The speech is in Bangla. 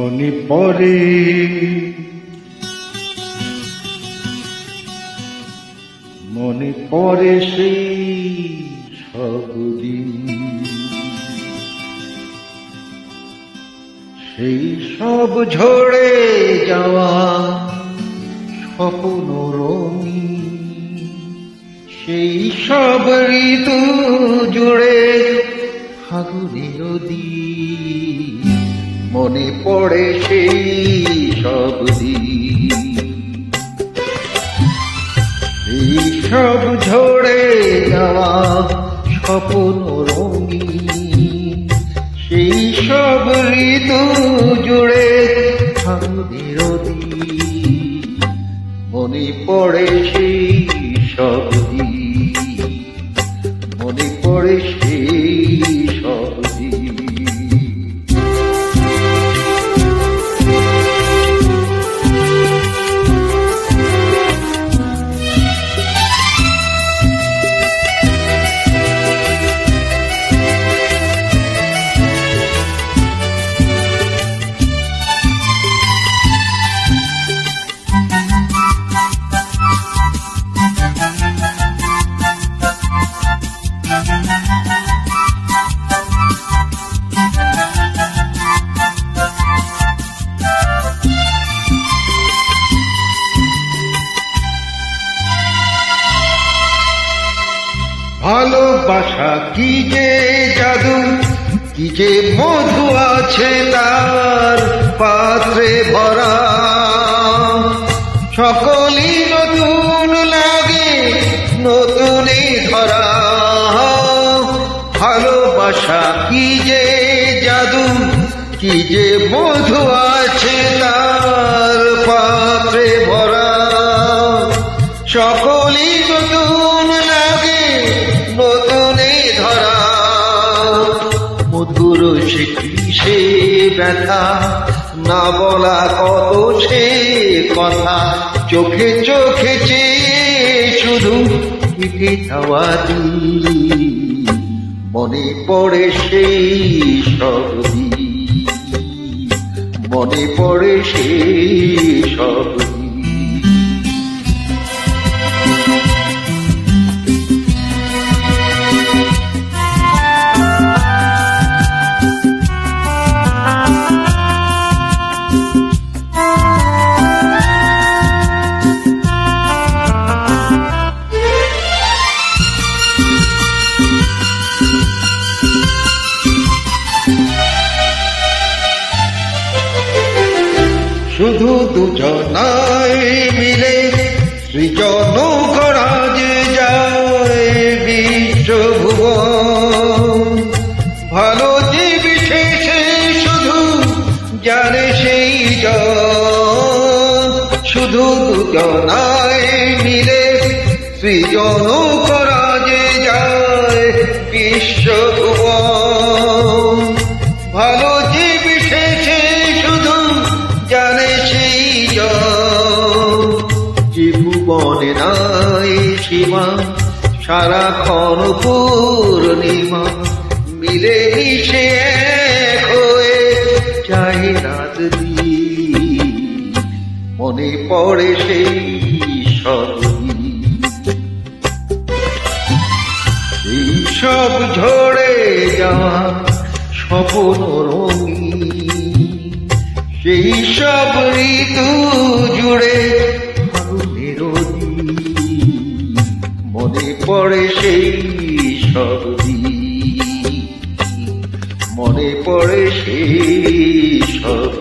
মনে পড়ে মনে পড়ে সেই সব দিন, সেই সব ঝরে যাওয়া স্বপ্ন রঙিন, সেই সব ঋতু জুড়ে ফাগুনের দিন। মনে পড়ে সেই সব দিন, এই সব ঝরে যাওয়া স্বপ্ন রঙিন, সেই সব ঋতু জুড়ে ফাগুনের দিন। মনে পড়ে সেই সব দিন, মনে পড়ে সেই সব দিন। ভালোবাসা কি যে জাদু, কি যে মধু আছে তার পাত্রে ভরা। সকলই নতুন লাগে, নতুনই ধরা। ভালোবাসা কি যে জাদু, কি যে মধু আছে তার পাত্রে ভরা। সকলই নতুন লাগে, নতুনই ধরা। মধুর সে সে ব্যথা, না বলা কত সে কথা। চোখে চোখে চেয়ে শুধু কেটে যাওয়া দিন। মনে পড়ে সেই সব দিন, মনে পড়ে সেই সব দিন। শুধু দুজনাই মিলে সৃজন করা যে যায় বিশ্বভুবন। ভালো যে বিশেষে শুধু জানে সেই জন। শুধু দুজনাই মিলে সৃজন করা যে যায় বিশ্বভুবন। ভালো যে বিশেষে শুধু জানে সেই জন। যে ভুবনে নাই সীমা, সারাক্ষণ পূর্ণিমা। মিলে মিশে এক হয়ে চাই রাত দিন। মনে পড়ে সেই সব দিন, এই সব ঝরে যাওয়া স্বপ্ন রঙিন, সেই সব ঋতু জুড়ে ফাগুনের দিন। মনে পড়ে সেই সব দিন, মনে পড়ে সেই সব